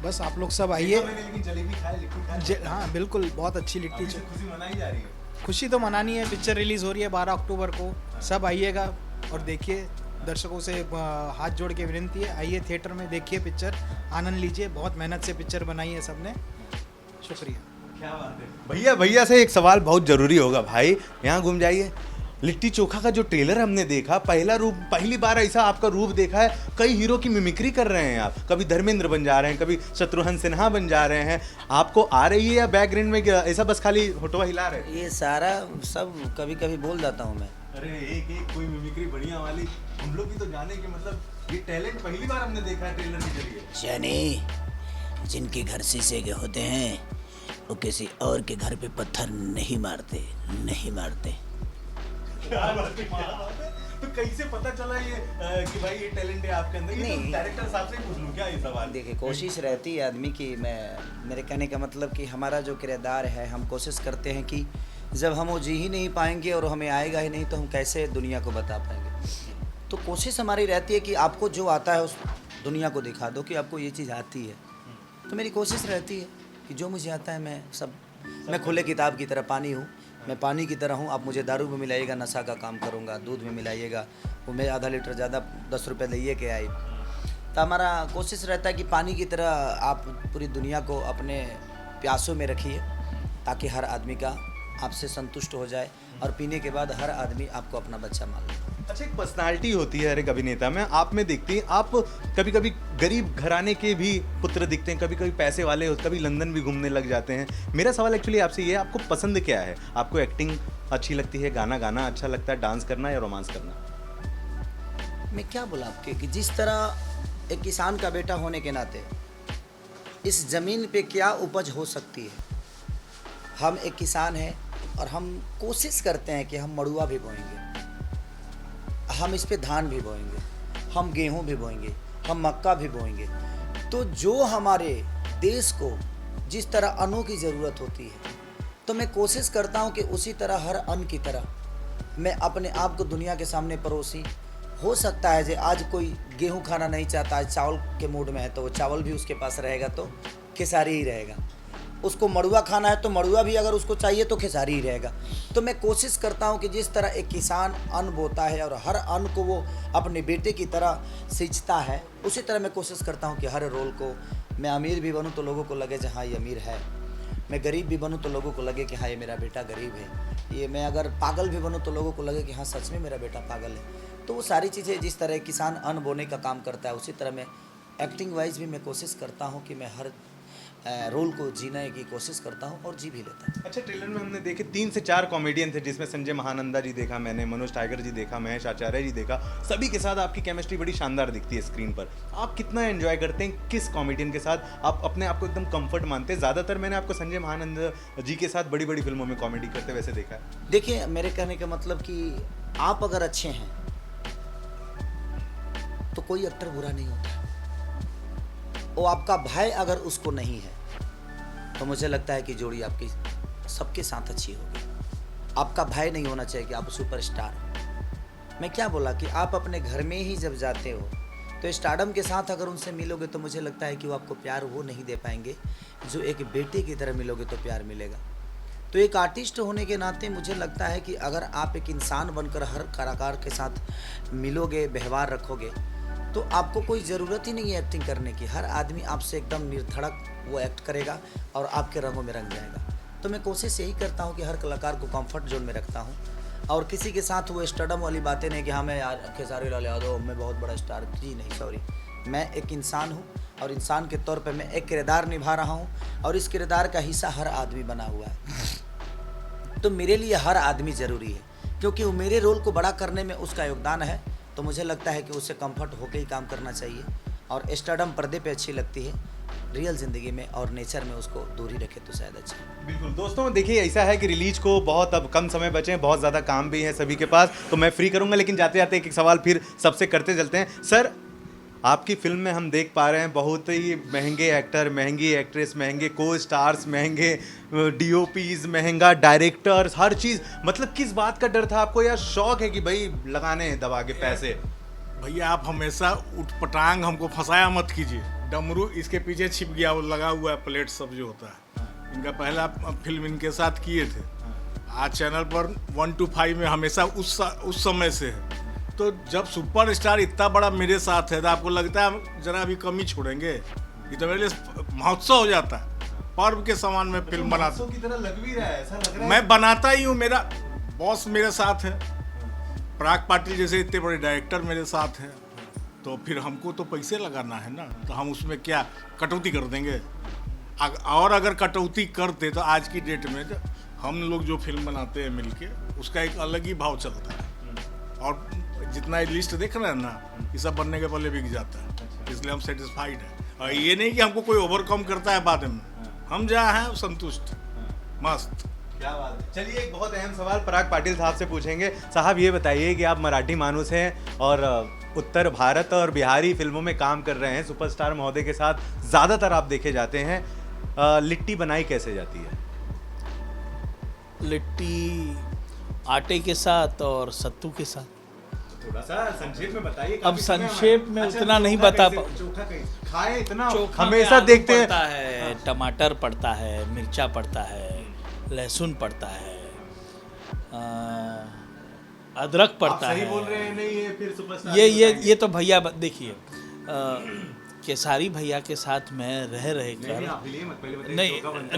Speaker 7: बस आप लोग सब आइए।
Speaker 2: लेकिन जलेबी खाए, लिट्टी खाए।
Speaker 7: हाँ बिल्कुल, बहुत अच्छी लिट्टी
Speaker 2: खुशी खुशी मनाई जा रही है।
Speaker 7: खुशी तो मनानी है, पिक्चर रिलीज़ हो रही है 12 अक्टूबर को, सब आइएगा और देखिए। दर्शकों से हाथ जोड़ के विनती है, आइए थिएटर में देखिए पिक्चर, आनंद लीजिए। बहुत मेहनत से पिक्चर बनाई है सबने, शुक्रिया।
Speaker 2: क्या बात है। भैया से एक सवाल बहुत ज़रूरी होगा भाई, यहाँ घूम जाइए। लिट्टी चोखा का जो ट्रेलर हमने देखा, पहली बार ऐसा आपका रूप देखा है। कई हीरो की मिमिक्री कर रहे हैं आप, कभी धर्मेंद्र बन जा रहे हैं, कभी शत्रुघ्न सिन्हा बन जा रहे हैं। आपको आ रही है या बैकग्राउंड में ऐसा बस खाली होटवा हिला रहे हैं?
Speaker 1: ये सारा सब कभी कभी बोल जाता हूँ मैं।
Speaker 2: अरे एक कोई मिमिक्री बढ़िया वाली हम लोग भी तो जाने कि मतलब ये टैलेंट पहली बार हमने देखा है ट्रेलर के जरिए।
Speaker 1: जाने, जिनके घर शीशे के होते हैं वो किसी और के घर पे पत्थर नहीं मारते, नहीं मारते।
Speaker 2: तो कैसे पता चला ये कि भाई ये टैलेंट है आपके अंदर? ये तो डायरेक्टर साहब से पूछ लूं क्या ये सवाल?
Speaker 1: देखिए, कोशिश रहती है आदमी की। मेरे कहने का मतलब कि हमारा जो किरदार है, हम कोशिश करते हैं कि जब हम वो जी ही नहीं पाएंगे और हमें आएगा ही नहीं, तो हम कैसे दुनिया को बता पाएंगे। तो कोशिश हमारी रहती है कि आपको जो आता है उस दुनिया को दिखा दो कि आपको ये चीज़ आती है। तो मेरी कोशिश रहती है कि जो मुझे आता है मैं खुले किताब की तरह पानी हूँ, मैं पानी की तरह हूँ। आप मुझे दारू में मिलाइएगा, नशा का काम करूँगा, दूध में मिलाइएगा, वो मैं आधा लीटर ज़्यादा 10 रुपये लिए के आई। तो हमारा कोशिश रहता है कि पानी की तरह आप पूरी दुनिया को अपने प्यासों में रखिए, ताकि हर आदमी का आपसे संतुष्ट हो जाए, और पीने के बाद हर आदमी आपको अपना बच्चा मान ले।
Speaker 2: अच्छा, एक पर्सनालिटी होती है हर एक अभिनेता में, आप में दिखती है। आप कभी कभी गरीब घराने के भी पुत्र दिखते हैं, कभी कभी पैसे वाले, कभी लंदन भी घूमने लग जाते हैं। मेरा सवाल एक्चुअली आपसे ये है, आपको पसंद क्या है? आपको एक्टिंग अच्छी लगती है, गाना गाना अच्छा लगता है, डांस करना या रोमांस करना?
Speaker 1: मैं क्या बोला आपके कि जिस तरह एक किसान का बेटा होने के नाते इस ज़मीन पे क्या उपज हो सकती है। हम एक किसान हैं और हम कोशिश करते हैं कि हम मड़ुआ भी बोएंगे, हम इस पे धान भी बोएंगे, हम गेहूं भी बोएंगे, हम मक्का भी बोएंगे। तो जो हमारे देश को जिस तरह अन्नों की ज़रूरत होती है, तो मैं कोशिश करता हूँ कि उसी तरह हर अन्न की तरह मैं अपने आप को दुनिया के सामने परोसी। हो सकता है जो आज कोई गेहूं खाना नहीं चाहता, आज चावल के मूड में है, तो वो चावल भी उसके पास रहेगा तो खेसारी ही रहेगा। उसको मड़ुआ खाना है तो मड़ुआ भी अगर उसको चाहिए तो खेसारी ही रहेगा। तो मैं कोशिश करता हूँ कि जिस तरह एक किसान अन्न बोता है और हर अन्न को वो अपने बेटे की तरह सींचता है, उसी तरह मैं कोशिश करता हूँ कि हर रोल को, मैं अमीर भी बनूँ तो लोगों को लगे कि हाँ ये अमीर है, मैं गरीब भी बनूँ तो लोगों को लगे कि हाँ ये मेरा बेटा गरीब है, ये मैं अगर पागल भी बनूँ तो लोगों को लगे कि हाँ सच में मेरा बेटा पागल है। तो वो सारी चीज़ें जिस तरह किसान अन्न बोने का काम करता है, उसी तरह मैं एक्टिंग वाइज भी मैं कोशिश करता हूँ कि मैं हर रोल को जीने की कोशिश करता हूँ और जी भी लेता हूँ।
Speaker 2: अच्छा, ट्रेलर में हमने देखे 3 से 4 कॉमेडियन थे, जिसमें संजय महानंदा जी देखा मैंने, मनोज टाइगर जी देखा, महेश आचार्य जी देखा। सभी के साथ आपकी केमिस्ट्री बड़ी शानदार दिखती है स्क्रीन पर। आप कितना एंजॉय करते हैं, किस कॉमेडियन के साथ आप अपने आप को एकदम कंफर्ट मानते हैं? ज़्यादातर मैंने आपको संजय महानंदा जी के साथ बड़ी बड़ी फिल्मों में कॉमेडी करते वैसे देखा है।
Speaker 1: देखिए, मेरे कहने का मतलब कि आप अगर अच्छे हैं तो कोई एक्टर बुरा नहीं होता। वो आपका भाई अगर उसको नहीं है तो मुझे लगता है कि जोड़ी आपकी सबके साथ अच्छी होगी। आपका भाई नहीं होना चाहिए कि आप सुपरस्टार हो। मैं क्या बोला कि आप अपने घर में ही जब जाते हो तो स्टारडम के साथ अगर उनसे मिलोगे तो मुझे लगता है कि वो आपको प्यार वो नहीं दे पाएंगे जो एक बेटे की तरह मिलोगे तो प्यार मिलेगा। तो एक आर्टिस्ट होने के नाते मुझे लगता है कि अगर आप एक इंसान बनकर हर कलाकार के साथ मिलोगे, व्यवहार रखोगे, तो आपको कोई ज़रूरत ही नहीं है एक्टिंग करने की। हर आदमी आपसे एकदम निर्धड़क वो एक्ट करेगा और आपके रंगों में रंग जाएगा। तो मैं कोशिश यही करता हूँ कि हर कलाकार को कंफर्ट जोन में रखता हूँ और किसी के साथ वो स्टारडम वाली बातें नहीं कि हाँ मैं यार खेसारी लाल यादव, मैं बहुत बड़ा स्टार, जी नहीं, सॉरी। मैं एक इंसान हूँ और इंसान के तौर पे मैं एक किरदार निभा रहा हूँ और इस किरदार का हिस्सा हर आदमी बना हुआ है। तो मेरे लिए हर आदमी ज़रूरी है, क्योंकि वो मेरे रोल को बड़ा करने में उसका योगदान है। तो मुझे लगता है कि उससे कंफर्ट होकर ही काम करना चाहिए और स्टारडम पर्दे पे अच्छी लगती है, रियल ज़िंदगी में और नेचर में उसको दूरी रखे तो शायद अच्छा है।
Speaker 2: बिल्कुल दोस्तों, देखिए ऐसा है कि रिलीज को बहुत अब कम समय बचे हैं, बहुत ज़्यादा काम भी है सभी के पास, तो मैं फ्री करूंगा, लेकिन जाते जाते एक सवाल फिर सबसे करते चलते हैं। सर, आपकी फिल्म में हम देख पा रहे हैं बहुत ही महंगे एक्टर, महंगी एक्ट्रेस, महंगे को स्टार्स, महंगे डीओपीज, महंगा डायरेक्टर्स, हर चीज़। मतलब किस बात का डर था आपको या शौक है कि भाई लगाने हैं दबा के पैसे?
Speaker 4: भैया आप हमेशा उठपटांग हमको फंसाया मत कीजिए। डमरू इसके पीछे छिप गया, वो लगा हुआ है प्लेट सब जो होता है। इनका पहला फिल्म इनके साथ किए थे। आज चैनल पर 1 to 5 में हमेशा उस समय से है। तो जब सुपरस्टार इतना बड़ा मेरे साथ है तो आपको लगता है जरा अभी कमी छोड़ेंगे? ये तो मेरे लिए महोत्सव हो जाता है, पर्व के समान में फिल्म बनाता
Speaker 2: की तरह लग भी रहा है, ऐसा लग रहा है।
Speaker 4: मैं बनाता ही हूँ, मेरा बॉस मेरे साथ है, पराग पाटिल जैसे इतने बड़े डायरेक्टर मेरे साथ हैं, तो फिर हमको तो पैसे लगाना है ना, तो हम उसमें क्या कटौती कर देंगे? और अगर कटौती करते तो आज की डेट में हम लोग जो फिल्म बनाते हैं मिलके, उसका एक अलग ही भाव चलता है। और जितना लिस्ट देख रहे हैं ना, ये सब बनने के पहले बिक जाता है, इसलिए हम सेटिस्फाइड हैं। और ये नहीं कि हमको कोई ओवरकम करता है बाद में, हम जहाँ हैं संतुष्ट, मस्त।
Speaker 2: क्या बात है। चलिए एक बहुत अहम सवाल पराग पाटिल साहब से पूछेंगे। साहब ये बताइए कि आप मराठी मानुस हैं और उत्तर भारत और बिहारी फिल्मों में काम कर रहे हैं, सुपरस्टार महोदय के साथ ज़्यादातर आप देखे जाते हैं। लिट्टी बनाई कैसे जाती है?
Speaker 3: लिट्टी आटे के साथ और सत्तू के साथ।
Speaker 2: थोड़ा सा संक्षेप में बताइए।
Speaker 3: अब संक्षेप में उतना नहीं बता
Speaker 2: चोखा खाए इतना
Speaker 3: चोखा
Speaker 2: हमेशा
Speaker 3: में
Speaker 2: देखते
Speaker 3: आलू पड़ता
Speaker 2: हैं।
Speaker 3: है, टमाटर पड़ता है, मिर्चा पड़ता है, लहसुन पड़ता है, अदरक पड़ता है।
Speaker 2: सही बोल रहे हैं, नहीं ये फिर सुपरस्टार
Speaker 3: ये तो भैया देखिए, केसारी भैया के साथ मैं रह कर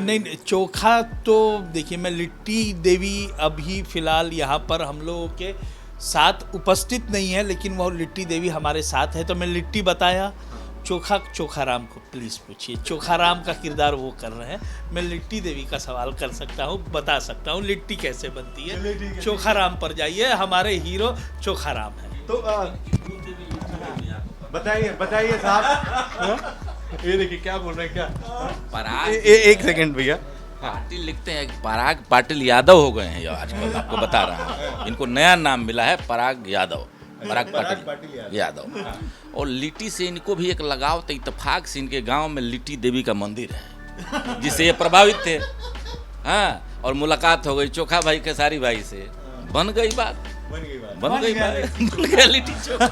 Speaker 3: नहीं चोखा तो देखिए, मैं लिट्टी देवी अभी फिलहाल यहाँ पर हम लोगों के साथ उपस्थित नहीं है, लेकिन वो लिट्टी देवी हमारे साथ है, तो मैं लिट्टी बताया। चोखाराम को प्लीज़ पूछिए, चोखाराम का किरदार वो कर रहे हैं। मैं लिट्टी देवी का सवाल कर सकता हूँ, बता सकता हूँ लिट्टी कैसे बनती है। चोखाराम पर जाइए, हमारे हीरो चोखाराम है।
Speaker 2: तो बताइए साहब। ये देखिए क्या बोल रहे हैं, क्या
Speaker 5: पराग
Speaker 2: एक सेकंड भैया।
Speaker 5: पाटिल लिखते हैं, पराग पाटिल यादव हो गए हैं ये आजकल, आपको बता रहा हूँ। इनको नया नाम मिला है, पराग यादव। पराग पाटिल यादव। और लिट्टी से इनको भी एक लगाव, तो इत्तेफाक से इनके गांव में लिट्टी देवी का मंदिर है, जिससे ये प्रभावित थे। हाँ, और मुलाकात हो गई चोखा भाई खेसारी भाई से, बन गई बात, बन गया लिट्टी चोखा।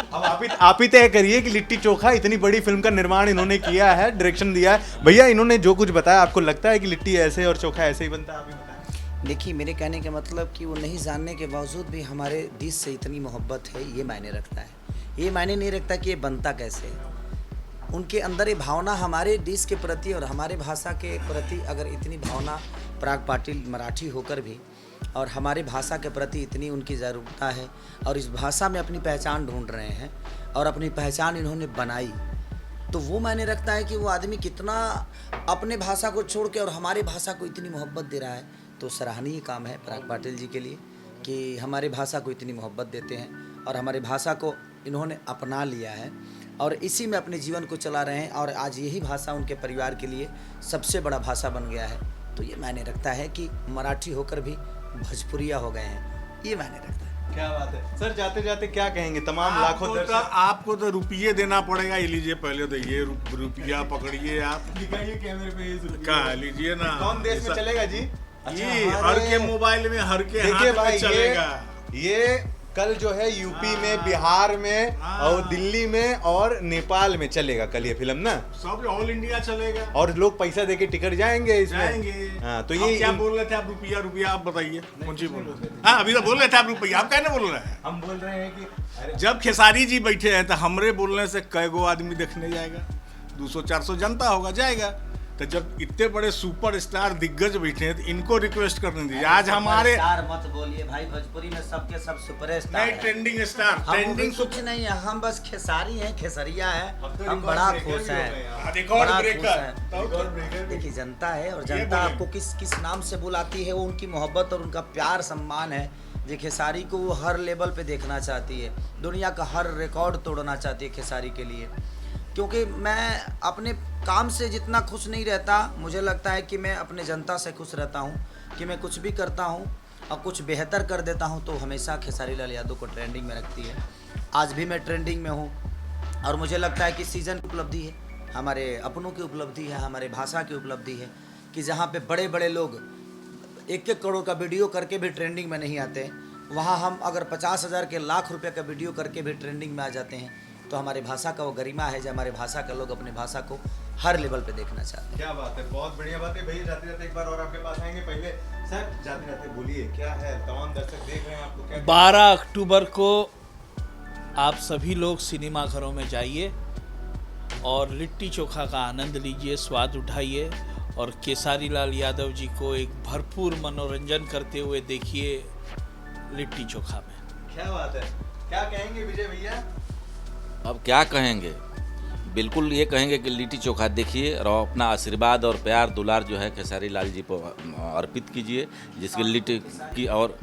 Speaker 2: अब आप ही तय करिए कि लिट्टी चोखा इतनी बड़ी फिल्म का निर्माण इन्होंने किया है, डायरेक्शन दिया है। भैया इन्होंने जो कुछ बताया, आपको लगता है कि लिट्टी ऐसे और चोखा ऐसे ही बनता है? आप ही बताएं।
Speaker 1: देखिए, मेरे कहने का मतलब कि वो नहीं जानने के बावजूद भी हमारे डिश से इतनी मोहब्बत है, ये मायने रखता है। ये मायने नहीं रखता कि ये बनता कैसे है। उनके अंदर ये भावना हमारे डिश के प्रति और हमारे भाषा के प्रति, अगर इतनी भावना पराग पाटिल मराठी होकर भी और हमारे भाषा के प्रति इतनी उनकी ज़रूरता है और इस भाषा में अपनी पहचान ढूंढ रहे हैं और अपनी पहचान इन्होंने बनाई, तो वो मायने रखता है कि वो आदमी कितना अपने भाषा को छोड़ के और हमारे भाषा को इतनी मोहब्बत दे रहा है। तो सराहनीय काम है पराग पाटिल जी के लिए कि हमारे भाषा को इतनी मोहब्बत देते हैं और हमारी भाषा को इन्होंने अपना लिया है और इसी में अपने जीवन को चला रहे हैं और आज यही भाषा उनके परिवार के लिए सबसे बड़ा भाषा बन गया है। तो ये मायने रखता है कि मराठी होकर भी भोजपुरिया हो गए हैं, ये मायने रखता है।
Speaker 2: क्या बात है सर, जाते जाते क्या कहेंगे तमाम लाखों दर्शक?
Speaker 4: आपको तो रुपये देना पड़ेगा, ये लीजिए पहले तो ये रुपया पकड़िए आप,
Speaker 2: दिखाइए कैमरे पे ये
Speaker 4: क्या लीजिए ना।
Speaker 2: कौन देश में चलेगा जी?
Speaker 4: ये हर के मोबाइल में, हर के
Speaker 2: देखिए
Speaker 4: हाथ
Speaker 2: भाई,
Speaker 4: में चलेगा।
Speaker 2: ये कल जो है यूपी में, बिहार में और दिल्ली में और नेपाल में चलेगा कल ये फिल्म ना,
Speaker 4: सब ऑल इंडिया चलेगा
Speaker 2: और लोग पैसा देके टिकट जाएंगे इसमें।
Speaker 4: जाएंगे।
Speaker 2: हाँ, तो
Speaker 4: ये
Speaker 2: ये
Speaker 4: क्या बोल रहे थे आप? रुपया आप बताइए कौन सी बोल रहे थे? हाँ, अभी तो बोल रहे थे आप रुपया, आप कहने बोल रहे हैं?
Speaker 2: हम बोल रहे हैं कि
Speaker 4: जब खेसारी जी बैठे हैं तो हमरे बोलने से कै गो आदमी देखने जाएगा? 200-400 जनता होगा, जाएगा। तो जब इतने बड़े सुपर स्टार दिग्गज बैठे हैं तो इनको रिक्वेस्ट करने दीजिए। आज हमारे
Speaker 1: स्टार मत बोलिए भाई, भोजपुरी में सबके सब सुपर स्टार
Speaker 4: नहीं, ट्रेंडिंग स्टार,
Speaker 1: ट्रेंडिंग कुछ नहीं है, हम बस खेसारी हैं, खेसरिया है, हम बड़ा खुश हैं,
Speaker 4: रिकॉर्ड
Speaker 1: बड़ा
Speaker 4: ब्रेकर।
Speaker 1: खुश हैं। देखिए, जनता है और जनता आपको किस किस नाम से बुलाती है, वो उनकी मोहब्बत और उनका प्यार सम्मान है। जो खेसारी को वो हर लेवल पे देखना चाहती है, दुनिया का हर रिकॉर्ड तोड़ना चाहती है खेसारी के लिए। क्योंकि मैं अपने काम से जितना खुश नहीं रहता, मुझे लगता है कि मैं अपने जनता से खुश रहता हूँ कि मैं कुछ भी करता हूँ और कुछ बेहतर कर देता हूँ, तो हमेशा खेसारी लाल यादव को ट्रेंडिंग में रखती है। आज भी मैं ट्रेंडिंग में हूँ और मुझे लगता है कि सीज़न की उपलब्धि है, हमारे अपनों की उपलब्धि है, हमारे भाषा की उपलब्धि है कि जहाँ पे बड़े बड़े लोग 1-1 करोड़ का वीडियो करके भी ट्रेंडिंग में नहीं आते, वहाँ हम अगर 50,000 के लाख रुपये का वीडियो करके भी ट्रेंडिंग में आ जाते हैं। तो हमारी भाषा का वो गरिमा है जो हमारे भाषा के लोग अपने भाषा को हर लेवल पे देखना चाहते हैं।
Speaker 2: क्या बात है, बहुत बढ़िया बात है भैया। जाते जाते एक बार और आपके पास आएंगे, पहले सर जाते जाते बोलिए क्या है, तमाम दर्शक देख रहे हैं आपको क्या?
Speaker 3: 12 अक्टूबर को आप सभी लोग सिनेमा घरों में जाइए और लिट्टी चोखा का आनंद लीजिए, स्वाद उठाइए और केसारी लाल यादव जी को एक भरपूर मनोरंजन करते हुए देखिए लिट्टी चोखा में।
Speaker 2: क्या बात है, क्या कहेंगे विजय भैया?
Speaker 5: अब क्या कहेंगे, बिल्कुल ये कहेंगे कि लिट्टी चोखा देखिए और अपना आशीर्वाद और प्यार दुलार जो है खेसारी लाल जी को अर्पित कीजिए, जिसकी लिट्टी की। और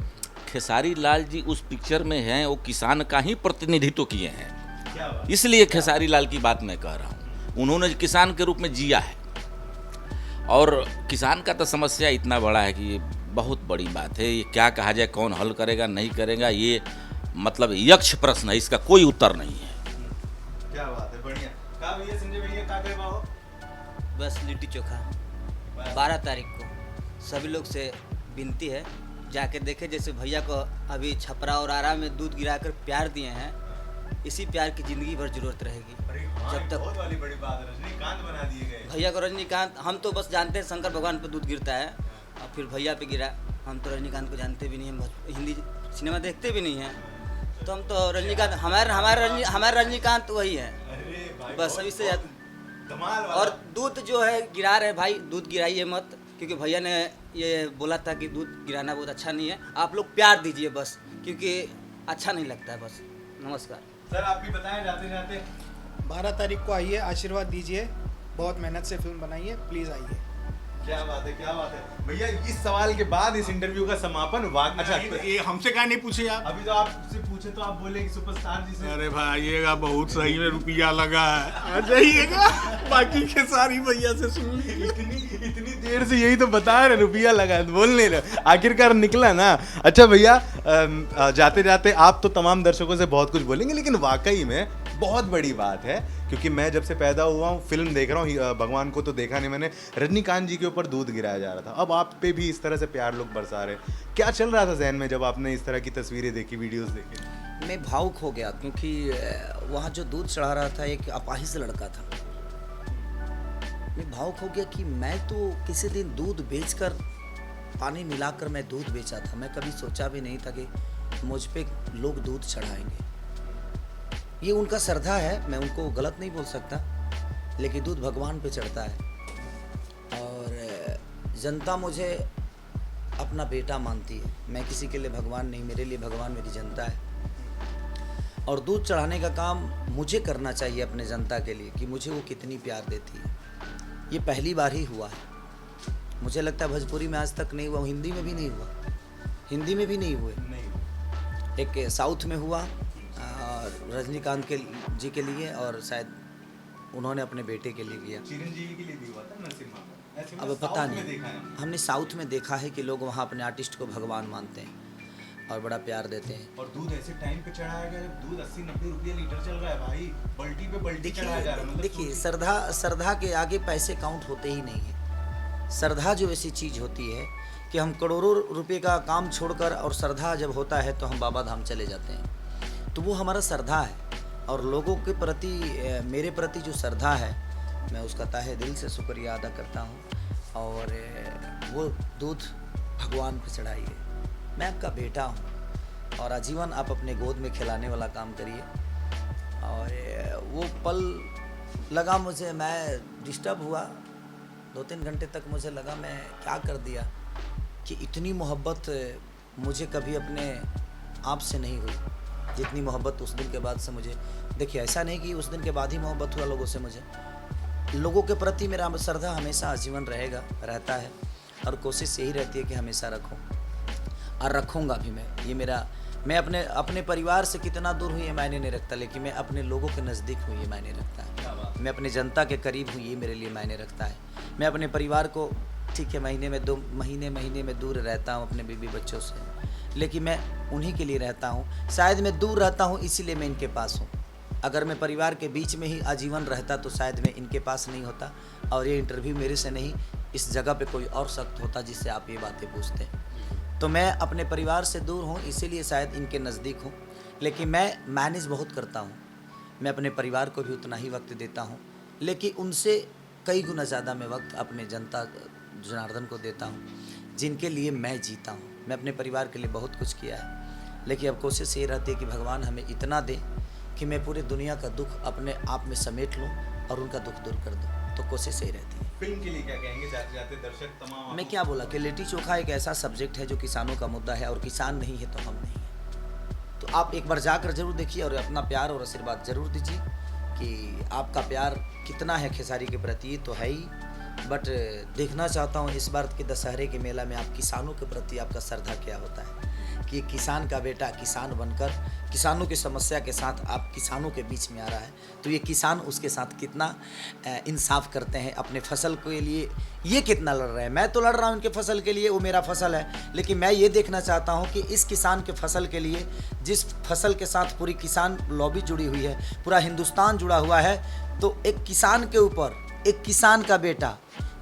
Speaker 5: खेसारी लाल जी उस पिक्चर में हैं, वो किसान का ही प्रतिनिधित्व किए हैं, इसलिए खेसारी लाल की बात मैं कह रहा हूँ। उन्होंने किसान के रूप में जिया है और किसान का तो समस्या इतना बड़ा है कि ये बहुत बड़ी बात है। ये क्या कहा जाए, कौन हल करेगा नहीं करेगा, ये मतलब यक्ष प्रश्न है, इसका कोई उत्तर नहीं है।
Speaker 2: क्या बात है, बढ़िया। का भैया, संजय भैया क्या कहे बाबू?
Speaker 6: बस लिट्टी चोखा 12 तारीख को सभी लोग से विनती है जाके देखें। जैसे भैया को अभी छपरा और आरा में दूध गिराकर प्यार दिए हैं, इसी प्यार की ज़िंदगी भर जरूरत रहेगी। जब तक
Speaker 2: बहुत वाली बड़ी बात है, रजनीकांत बना दिए गए
Speaker 6: भैया को रजनीकांत, हम तो बस जानते हैं शंकर भगवान पे दूध गिरता है और फिर भैया पे गिरा। हम तो रजनीकांत को जानते भी नहीं हैं, हिंदी सिनेमा देखते भी नहीं हैं, तो हम तो रजनीकांत, हमारे रजनीकांत वही है बस। अभी से और दूध जो है गिरा रहे भाई, दूध गिराइए मत, क्योंकि भैया ने ये बोला था कि दूध गिराना बहुत अच्छा नहीं है। आप लोग प्यार दीजिए बस, क्योंकि अच्छा नहीं लगता है बस। नमस्कार
Speaker 2: सर, आप भी बताएं जाते जाते।
Speaker 7: 12 तारीख को आइए, आशीर्वाद दीजिए, बहुत मेहनत से फिल्म बनाई है, प्लीज़ आइए।
Speaker 2: क्या बात है, क्या बात है भैया। इस सवाल के बाद इस इंटरव्यू का समापन अच्छा
Speaker 4: ये हमसे क्या नहीं पूछे आप?
Speaker 2: अभी तो आपसे पूछे तो आप बोले कि सुपरस्टार जी से।
Speaker 4: अरे भाई आइएगा, बहुत सही में रुपया लगा है, आ जाइएगा। बाकी के सारी भैया से सुन लीजिए।
Speaker 2: इतनी देर से यही तो बता रहे, रुपया लगा है, बोल नहीं रहे, आखिरकार निकला ना। अच्छा भैया, जाते जाते आप तो तमाम दर्शकों से बहुत कुछ बोलेंगे, लेकिन वाकई में बहुत बड़ी बात है, क्योंकि मैं जब से पैदा हुआ हूँ फिल्म देख रहा हूँ, भगवान को तो देखा नहीं मैंने, रजनीकांत जी के ऊपर दूध गिराया जा रहा था, अब आप पे भी इस तरह से प्यार लोग बरसा रहे, क्या चल रहा था जहन में जब आपने इस तरह की तस्वीरें देखी, वीडियोस देखे?
Speaker 1: मैं भावुक हो गया, क्योंकि वहाँ जो दूध चढ़ा रहा था एक अपाहिज लड़का था। मैं भावुक हो गया कि मैं तो किसी दिन दूध बेचकर, पानी मिलाकर मैं दूध बेचा था। मैं कभी सोचा भी नहीं था कि मुझ पे लोग दूध चढ़ाएंगे। ये उनका श्रद्धा है, मैं उनको गलत नहीं बोल सकता, लेकिन दूध भगवान पे चढ़ता है और जनता मुझे अपना बेटा मानती है। मैं किसी के लिए भगवान नहीं, मेरे लिए भगवान मेरी जनता है। और दूध चढ़ाने का काम मुझे करना चाहिए अपने जनता के लिए, कि मुझे वो कितनी प्यार देती है। ये पहली बार ही हुआ है, मुझे लगता है भोजपुरी में आज तक नहीं हुआ, हिंदी में भी नहीं हुआ, हिंदी में भी नहीं हुए। एक साउथ में हुआ रजनीकांत के जी के लिए, और शायद उन्होंने अपने बेटे के लिए किया।
Speaker 2: चिरंजीवी के लिए भी हुआ था नरसिम्हा में, ऐसे
Speaker 1: अब
Speaker 2: में
Speaker 1: पता
Speaker 2: साउथ में
Speaker 1: नहीं,
Speaker 2: देखा है।
Speaker 1: हमने साउथ में देखा है कि लोग वहाँ अपने आर्टिस्ट को भगवान मानते हैं और बड़ा प्यार देते हैं।
Speaker 2: और दूध ऐसे टाइम पे चढ़ाया गया जब दूध 80-90 रुपये लीटर चल रहा है भाई, बल्टी पे बल्टी चढ़ाया जा रहा है। मतलब
Speaker 1: देखिए, श्रद्धा के आगे पैसे काउंट होते ही नहीं है। श्रद्धा जो ऐसी चीज़ होती है कि हम करोड़ों रुपए का काम छोड़कर, और श्रद्धा जब होता है तो हम बाबा धाम चले जाते हैं, तो वो हमारा श्रद्धा है। और लोगों के प्रति, मेरे प्रति जो श्रद्धा है, मैं उसका तहे दिल से शुक्रिया अदा करता हूँ। और वो दूध भगवान पे चढ़ाइए। मैं आपका बेटा हूँ और आजीवन आप अपने गोद में खिलाने वाला काम करिए। और वो पल लगा मुझे, मैं डिस्टर्ब हुआ 2-3 घंटे तक, मुझे लगा मैं क्या कर दिया, कि इतनी मोहब्बत मुझे कभी अपने आप से नहीं हुई जितनी मोहब्बत उस दिन के बाद से मुझे। देखिए, ऐसा नहीं कि उस दिन के बाद ही मोहब्बत हुआ लोगों से, मुझे लोगों के प्रति मेरा श्रद्धा हमेशा आजीवन रहता है, और कोशिश यही रहती है कि हमेशा रखूं, और रखूंगा भी मैं अपने परिवार से कितना दूर हूँ ये मायने नहीं रखता, लेकिन मैं अपने लोगों के नज़दीक हूँ ये मायने रखता है। मैं अपने जनता के करीब हूँ ये मेरे लिए मायने रखता है। मैं अपने परिवार को, ठीक है, महीने में 2 महीने में दूर रहता हूँ अपने बीवी बच्चों से, लेकिन मैं उन्हीं के लिए रहता हूँ। शायद मैं दूर रहता हूँ इसीलिए मैं इनके पास हूँ। अगर मैं परिवार के बीच में ही आजीवन रहता तो शायद मैं इनके पास नहीं होता, और ये इंटरव्यू मेरे से नहीं, इस जगह पे कोई और शख्स होता जिससे आप ये बातें पूछते। तो मैं अपने परिवार से दूर हूँ, इसीलिए शायद इनके नज़दीक हूँ, लेकिन मैं मैनेज बहुत करता हूँ। मैं अपने परिवार को भी उतना ही वक्त देता हूँ, लेकिन उनसे कई गुना ज़्यादा मैं वक्त अपने जनता जनार्दन को देता हूँ, जिनके लिए मैं जीता हूँ। मैं अपने परिवार के लिए बहुत कुछ किया है, लेकिन अब कोशिश ये रहती है कि भगवान हमें इतना दे कि मैं पूरी दुनिया का दुख अपने आप में समेट लूँ और उनका दुख दूर कर दूँ। तो कोशिश यही रहती है।
Speaker 2: फिल्म के लिए क्या कहेंगे जाते जाते दर्शक तमाम?
Speaker 1: मैं क्या बोला कि लिट्टी चोखा एक ऐसा सब्जेक्ट है जो किसानों का मुद्दा है, और किसान नहीं है तो हम नहीं है। तो आप एक बार जाकर जरूर देखिए और अपना प्यार और आशीर्वाद जरूर दीजिए। कि आपका प्यार कितना है खेसारी के प्रति तो है ही, बट देखना चाहता हूँ इस बार के दशहरे के मेला में आप किसानों के प्रति आपका श्रद्धा क्या होता है, कि किसान का बेटा किसान बनकर किसानों की समस्या के साथ आप किसानों के बीच में आ रहा है, तो ये किसान उसके साथ कितना इंसाफ करते हैं अपने फसल के लिए, ये कितना लड़ रहे हैं। मैं तो लड़ रहा हूँ इनके फसल के लिए, वो मेरा फसल है, लेकिन मैं ये देखना चाहता हूँ कि इस किसान के फसल के लिए, जिस फसल के साथ पूरी किसान लॉबी जुड़ी हुई है, पूरा हिंदुस्तान जुड़ा हुआ है, तो एक किसान के ऊपर एक किसान का बेटा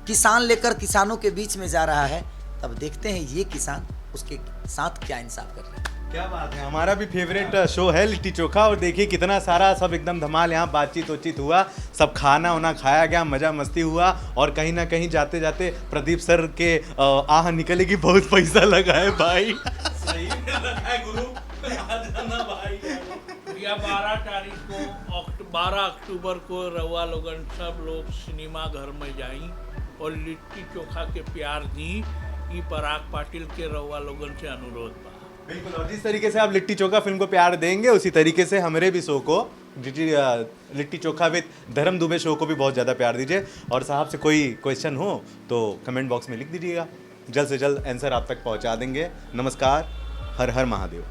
Speaker 1: किसान लेकर किसानों के बीच में जा रहा है, तब देखते हैं ये किसान उसके साथ क्या इंसाफ कर रहे हैं।
Speaker 2: क्या बात है, हमारा भी फेवरेट शो है लिट्टी चोखा, और देखिए कितना सारा सब एकदम धमाल, यहाँ बातचीत हुआ, सब खाना वाना खाया गया, मजा मस्ती हुआ, और कहीं ना कहीं जाते जाते प्रदीप सर के आह निकले कि बहुत पैसा लगा है भाई।
Speaker 4: सही में लगा है गुरु, आ जाना भाई।
Speaker 3: या 12 तारीख को 12 अक्टूबर को रउआ लोगन सब लोग सिनेमा घर में जाई और लिट्टी चोखा के प्यार दी, ई पराग पाटिल के रउआ लोगन से अनुरोध बा।
Speaker 2: बिल्कुल, और जिस तरीके से आप लिट्टी चोखा फिल्म को प्यार देंगे उसी तरीके से हमारे भी शो को जी लिट्टी चोखा विद धर्म दुबे शो को भी बहुत ज़्यादा प्यार दीजिए, और साहब से कोई क्वेश्चन हो तो कमेंट बॉक्स में लिख दीजिएगा, जल्द से जल्द आंसर आप तक पहुंचा देंगे। नमस्कार, हर हर महादेव।